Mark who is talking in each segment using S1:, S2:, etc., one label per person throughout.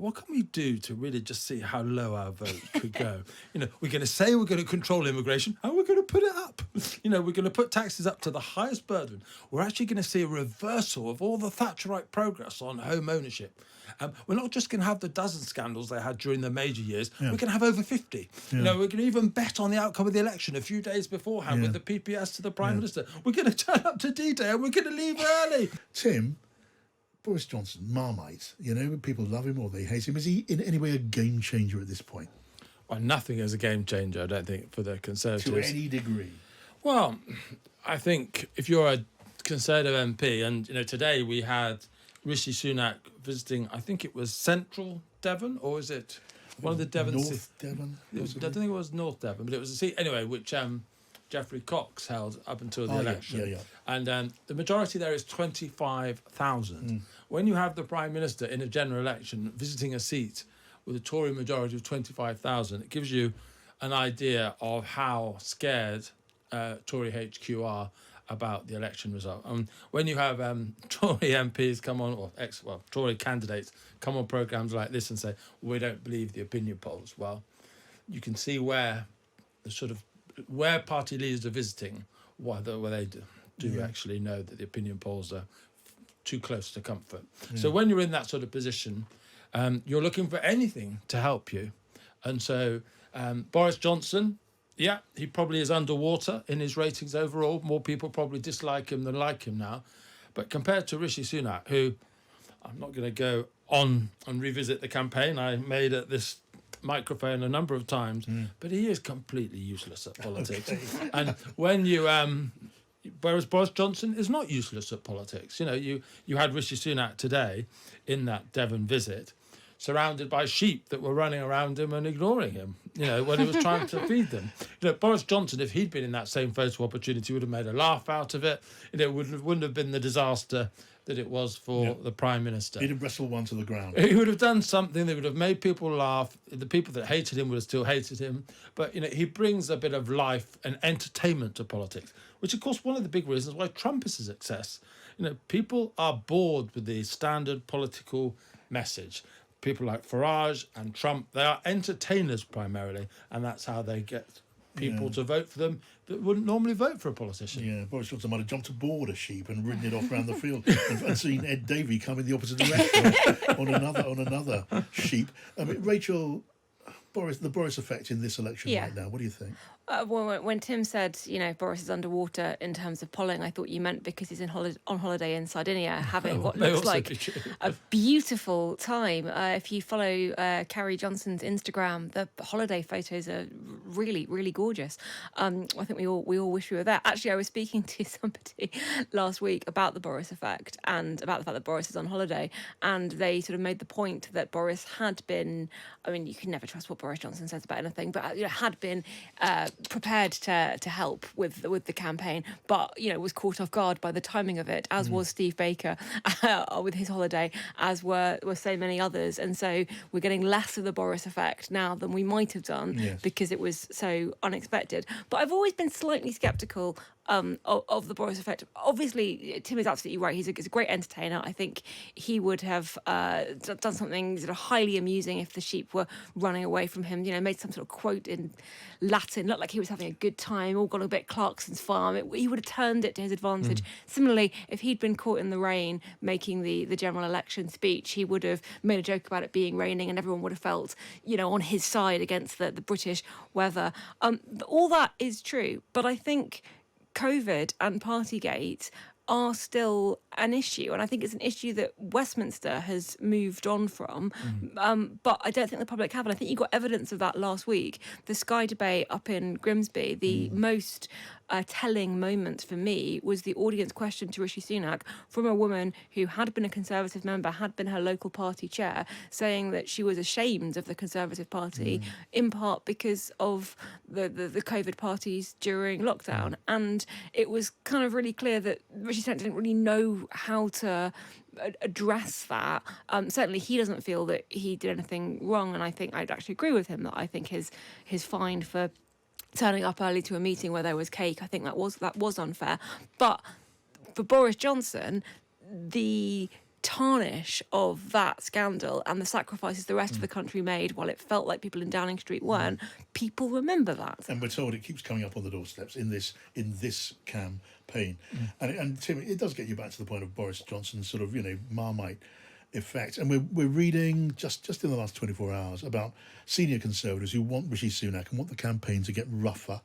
S1: what can we do to really just see how low our vote could go? We're going to say we're going to control immigration, and we're going to put it up. We're going to put taxes up to the highest burden. We're actually going to see a reversal of all the Thatcherite progress on home ownership. We're not just going to have the dozen scandals they had during the major years. Yeah. We're going to have over 50. Yeah. We're going to even bet on the outcome of the election a few days beforehand with the PPS to the Prime Minister. We're going to turn up to D-Day and we're going to leave early.
S2: Tim, Boris Johnson, Marmite, people love him or they hate him. Is he in any way a game changer at this point?
S1: Well, nothing is a game changer, I don't think, for the Conservatives.
S2: To any degree?
S1: Well, I think if you're a Conservative MP, and today we had Rishi Sunak visiting, I think it was Central Devon, or is it one of the Devon...
S2: North Devon?
S1: I don't think it was North Devon, but it was a seat, anyway, which Geoffrey Cox held up until the election.
S2: Yeah.
S1: And the majority there is 25,000. When you have the Prime Minister in a general election visiting a seat with a Tory majority of 25,000, it gives you an idea of how scared Tory HQ are about the election result. When you have Tory MPs come on, or Tory candidates come on programmes like this and say, we don't believe the opinion polls, well, you can see where party leaders are visiting, where they do actually know that the opinion polls are too close to comfort. So when you're in that sort of position, you're looking for anything to help you. And so Boris Johnson, he probably is underwater in his ratings overall. More people probably dislike him than like him now. But compared to Rishi Sunak, who I'm not going to go on and revisit the campaign I made at this microphone a number of times, but he is completely useless at politics. Okay. And when you whereas Boris Johnson is not useless at politics. You had Rishi Sunak today in that Devon visit, surrounded by sheep that were running around him and ignoring him, when he was trying to feed them. Boris Johnson, if he'd been in that same photo opportunity, would have made a laugh out of it. It wouldn't have been the disaster that it was for the Prime Minister.
S2: He'd have wrestled one to the ground.
S1: He would have done something that would have made people laugh. The people that hated him would have still hated him. But, he brings a bit of life and entertainment to politics, which, of course, one of the big reasons why Trump is a success. People are bored with the standard political message. People like Farage and Trump, they are entertainers primarily, and that's how they get people to vote for them that wouldn't normally vote for a politician.
S2: Yeah, Boris Johnson might have jumped aboard a sheep and ridden it off around the field and seen Ed Davey come in the opposite direction on another sheep. Rachel, the Boris effect in this election right now, what do you think?
S3: When Tim said, Boris is underwater in terms of polling, I thought you meant because he's on holiday in Sardinia, having what looks like a beautiful time. If you follow Carrie Johnson's Instagram, the holiday photos are really, really gorgeous. I think we all wish we were there. Actually, I was speaking to somebody last week about the Boris effect and about the fact that Boris is on holiday, and they sort of made the point that Boris had been, you can never trust what Boris Johnson says about anything, but had been prepared to help with the campaign, but was caught off guard by the timing of it, as was Steve Baker with his holiday, as were so many others. And so we're getting less of the Boris effect now than we might have done because it was so unexpected. But I've always been slightly sceptical of the Boris effect. Obviously, Tim is absolutely right. He's a great entertainer. I think he would have done something sort of highly amusing if the sheep were running away from him. Made some sort of quote in Latin, looked like he was having a good time, all gone a bit Clarkson's farm. He would have turned it to his advantage. Similarly, if he'd been caught in the rain making the general election speech, he would have made a joke about it being raining and everyone would have felt, on his side against the British weather. All that is true, but I think COVID and Partygate are still an issue, and I think it's an issue that Westminster has moved on from, but I don't think the public have, and I think you got evidence of that last week. The Sky debate up in Grimsby, the most telling moment for me was the audience question to Rishi Sunak from a woman who had been a Conservative member, had been her local party chair, saying that she was ashamed of the Conservative Party, in part because of the COVID parties during lockdown. And it was kind of really clear that Rishi Sunak didn't really know how to address that. Certainly he doesn't feel that he did anything wrong, and I think I'd actually agree with him that I think his fine for turning up early to a meeting where there was cake, I think that was unfair. But for Boris Johnson, the tarnish of that scandal and the sacrifices the rest of the country made while it felt like people in Downing Street weren't, people remember that.
S2: And we're told it keeps coming up on the doorsteps in this campaign. And Tim, it does get you back to the point of Boris Johnson's sort of, Marmite effect. And we're reading just in the last 24 hours about senior Conservatives who want Rishi Sunak and want the campaign to get rougher,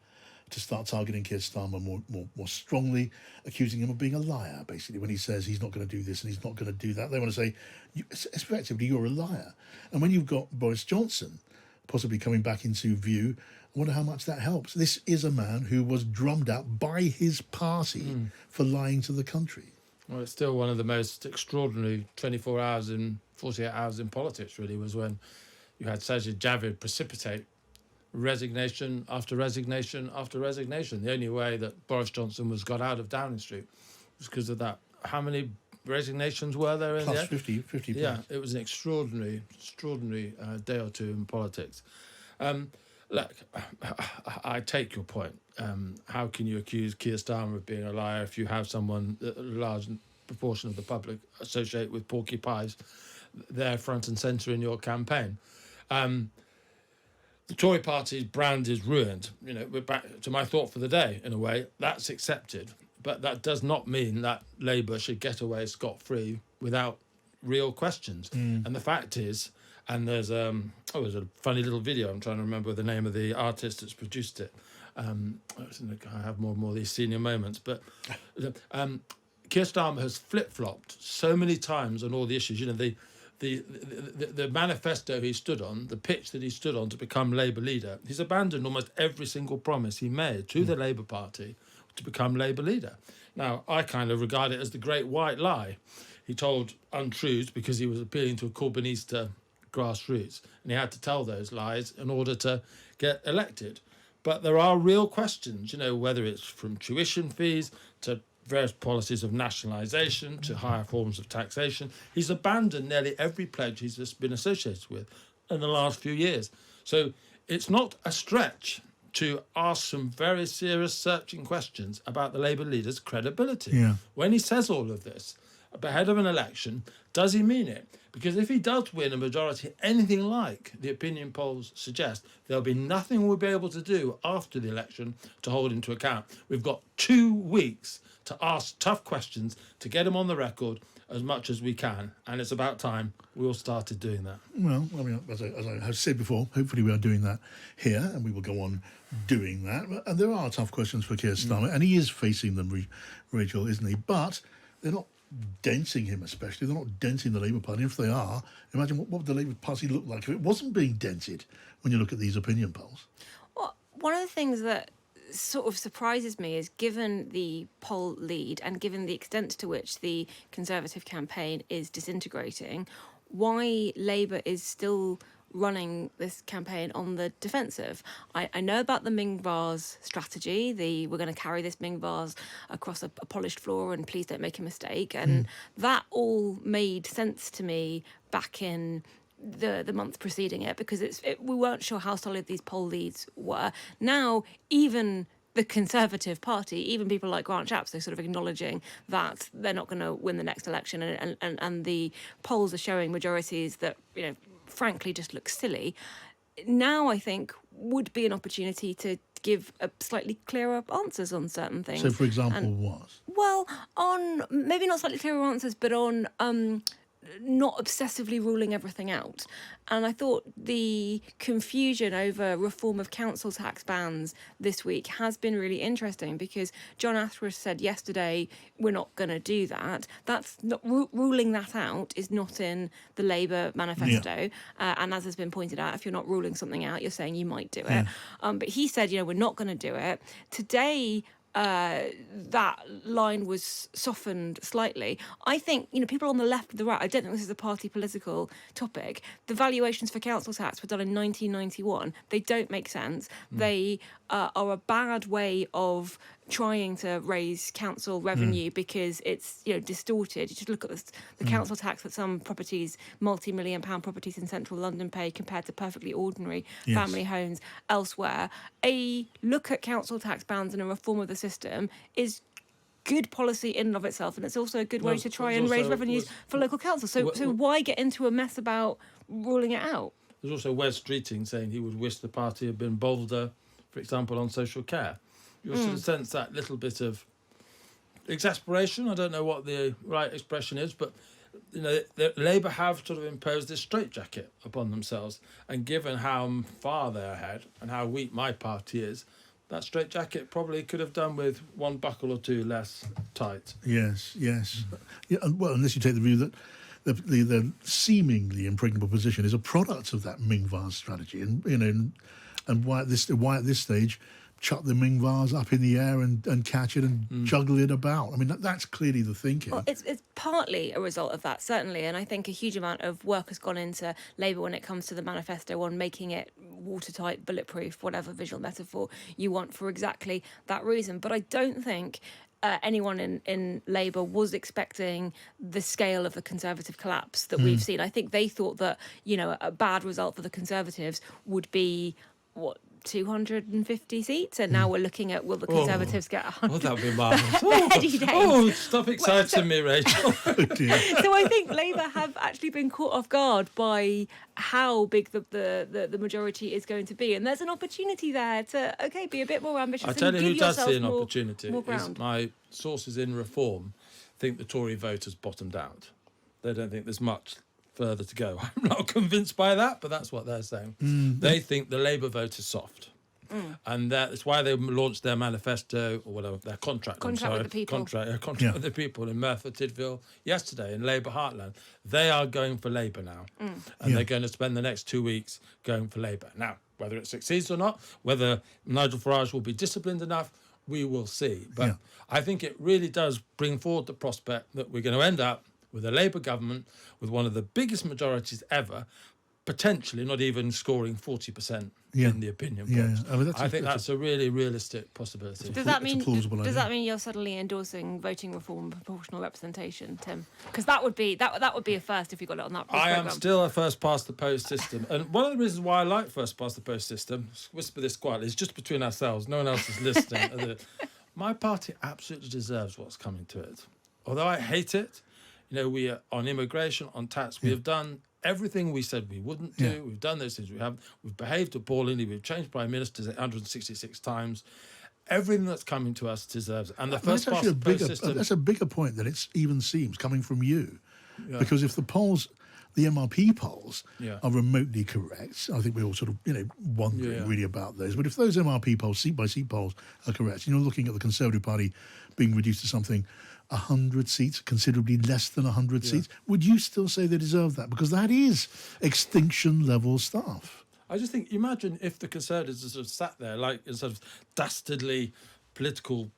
S2: to start targeting Keir Starmer more strongly, accusing him of being a liar, basically, when he says he's not going to do this and he's not going to do that. They want to say, effectively, you're a liar. And when you've got Boris Johnson possibly coming back into view, I wonder how much that helps. This is a man who was drummed out by his party for lying to the country.
S1: Well, it's still one of the most extraordinary 24 hours in 48 hours in politics, really, was when you had Sajid Javid precipitate resignation after resignation after resignation. The only way that Boris Johnson got out of Downing Street was because of that. How many resignations were there in
S2: Plus
S1: the end?
S2: 50 plus.
S1: Yeah, it was an extraordinary day or two in politics. Look, I take your point. How can you accuse Keir Starmer of being a liar if you have someone, a large proportion of the public associate with porky pies, there front and centre in your campaign? The Tory party's brand is ruined. We're back to my thought for the day, in a way. That's accepted. But that does not mean that Labour should get away scot-free without real questions. And the fact is, and there's a funny little video, I'm trying to remember the name of the artist that's produced it. I have more and more of these senior moments. But Keir Starmer has flip-flopped so many times on all the issues. The manifesto he stood on, the pitch that he stood on to become Labour leader, he's abandoned almost every single promise he made to the Labour Party to become Labour leader. Now, I kind of regard it as the great white lie. He told untruths because he was appealing to a Corbynista grassroots, and he had to tell those lies in order to get elected. But there are real questions, whether it's from tuition fees to various policies of nationalisation to higher forms of taxation. He's abandoned nearly every pledge he's just been associated with in the last few years. So it's not a stretch to ask some very serious searching questions about the Labour leader's credibility.
S2: Yeah.
S1: When he says all of this ahead of an election, does he mean it? Because if he does win a majority, anything like the opinion polls suggest, there'll be nothing we'll be able to do after the election to hold him to account. We've got 2 weeks to ask tough questions, to get him on the record as much as we can. And it's about time we all started doing that.
S2: Well, as I have said before, hopefully we are doing that here, and we will go on doing that. And there are tough questions for Keir Starmer, and he is facing them, Rachel, isn't he? But they're not denting him, especially. They're not denting the Labour Party. If they are, imagine what would the Labour Party look like if it wasn't being dented when you look at these opinion polls.
S3: Well, one of the things that sort of surprises me is, given the poll lead and given the extent to which the Conservative campaign is disintegrating, why Labour is still running this campaign on the defensive. I know about the Ming vase strategy, we're going to carry this Ming vase across a polished floor and please don't make a mistake. And that all made sense to me back in the month preceding it, because we weren't sure how solid these poll leads were. Now, even the Conservative Party, even people like Grant Shapps, they're sort of acknowledging that they're not going to win the next election, and the polls are showing majorities that, frankly, just look silly. Now, I think, would be an opportunity to give a slightly clearer answers on certain things.
S2: So, for example, what?
S3: Well, on maybe not slightly clearer answers, but on not obsessively ruling everything out. And I thought the confusion over reform of council tax bans this week has been really interesting, because John Ashworth said yesterday, we're not going to do that. That's not ruling that out is not in the Labour manifesto. Yeah. And as has been pointed out, if you're not ruling something out, you're saying you might do it. Yeah. But he said, we're not going to do it. Today, that line was softened slightly. I think, people on the left and the right, I don't think this is a party political topic. The valuations for council tax were done in 1991. They don't make sense. They are a bad way of trying to raise council revenue because it's distorted. You just look at the council tax that some properties, multi-million pound properties in central London pay compared to perfectly ordinary family homes elsewhere. A look at council tax bans and a reform of the system is good policy in and of itself, and it's also a good way to try and raise revenues for local councils. So why get into a mess about ruling it out?
S1: There's also Wes Streeting saying he would wish the party had been bolder, for example, on social care. You sort of sense that little bit of exasperation. I don't know what the right expression is, but Labour have sort of imposed this straitjacket upon themselves, and given how far they're ahead and how weak my party is, that straitjacket probably could have done with one buckle or two less tight.
S2: Yes. Yeah, well, unless you take the view that the seemingly impregnable position is a product of that Ming vase strategy, and why at this stage chuck the Ming vase up in the air and catch it and juggle it about. I mean, that's clearly the thinking.
S3: Well, it's partly a result of that, certainly, and I think a huge amount of work has gone into Labour when it comes to the manifesto on making it watertight, bulletproof, whatever visual metaphor you want for exactly that reason. But I don't think anyone in Labour was expecting the scale of the Conservative collapse that we've seen. I think they thought that, a bad result for the Conservatives would be, 250 seats, and now we're looking at, will the Conservatives get 100?
S1: Oh, that would be marvellous. Stop exciting me, Rachel.
S3: So I think Labour have actually been caught off guard by how big the majority is going to be, and there's an opportunity there to be a bit more ambitious.
S1: I tell you who does see an
S3: more
S1: opportunity. Is my sources in Reform think the Tory vote has bottomed out. They don't think there's much further to go. I'm not convinced by that, but that's what they're saying. They think the Labour vote is soft. And that's why they launched their manifesto, or whatever, their contract
S3: with the people.
S1: Contract with the people in Merthyr Tydfil yesterday in Labour heartland. They are going for Labour now. And they're going to spend the next 2 weeks going for Labour. Now, whether it succeeds or not, whether Nigel Farage will be disciplined enough, we will see. But I think it really does bring forward the prospect that we're going to end up with a Labour government with one of the biggest majorities ever, potentially not even scoring 40% in the opinion polls. I mean, I think that's a really realistic possibility.
S3: Does that mean you're suddenly endorsing voting reform and proportional representation, Tim? Because that would be a first if you got it on that
S1: I am still a first past the post system, and one of the reasons why I like first past the post system, whisper this quietly, is just between ourselves. No one else is listening. My party absolutely deserves what's coming to it. Although I hate it, we are on immigration, on tax. We have done everything we said we wouldn't do. We've done those things. We've behaved appallingly. We've changed prime ministers 166 times. Everything that's coming to us deserves it. And the first past the post system.
S2: That's a bigger point than it even seems coming from you, because if the polls, the MRP polls, are remotely correct, I think we're all sort of wondering really about those. But if those MRP polls, seat by seat polls, are correct, you're looking at the Conservative Party being reduced to something 100 seats, considerably less than 100 seats, would you still say they deserve that? Because that is extinction level stuff.
S1: I just think, imagine if the Conservatives had sort of sat there like sort of dastardly political,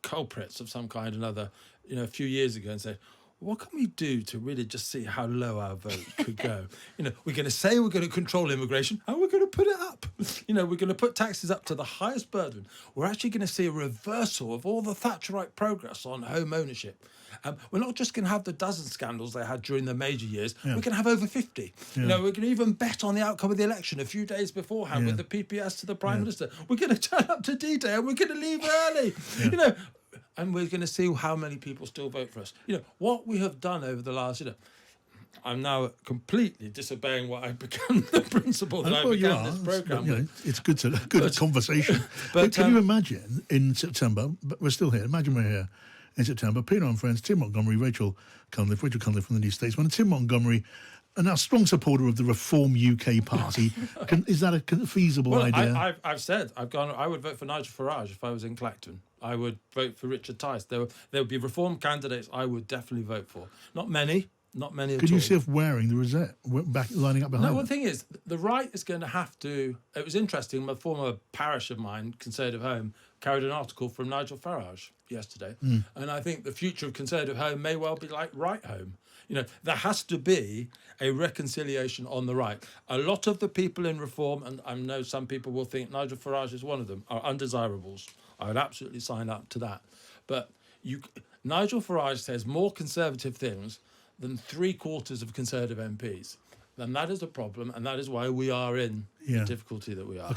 S1: culprits of some kind or another, a few years ago, and said, what can we do to really just see how low our vote could go? We're going to say we're going to control immigration, and we're going to put it up. We're going to put taxes up to the highest burden. We're actually going to see a reversal of all the Thatcherite progress on home ownership. We're not just going to have the dozen scandals they had during the major years. We're going to have over 50. We're going to even bet on the outcome of the election a few days beforehand with the PPS to the Prime Minister. We're going to turn up to D-Day and we're going to leave early. And we're going to see how many people still vote for us. What we have done over the last, I'm now completely disobeying what I've become, the principle that I began this programme.
S2: It's good conversation. But can you imagine in September, but we're still here, imagine we're here in September, Pienaar and Friends, Tim Montgomerie, Rachel Cunliffe from the New Statesman, and Tim Montgomerie, a now strong supporter of the Reform UK Party. Is that a feasible idea?
S1: I've said, I would vote for Nigel Farage if I was in Clacton. I would vote for Richard Tice. There would be Reform candidates I would definitely vote for. Not many at all.
S2: Could you see if wearing the rosette, lining up behind?
S1: No, one thing is, the right is going to have to. It was interesting. A former parish of mine, Conservative Home, carried an article from Nigel Farage yesterday, and I think the future of Conservative Home may well be like Right Home. There has to be a reconciliation on the right. A lot of the people in Reform, and I know some people will think Nigel Farage is one of them, are undesirables. I would absolutely sign up to that. But Nigel Farage says more conservative things than 3/4 of Conservative MPs. Then that is a problem, and that is why we are in the difficulty that we are.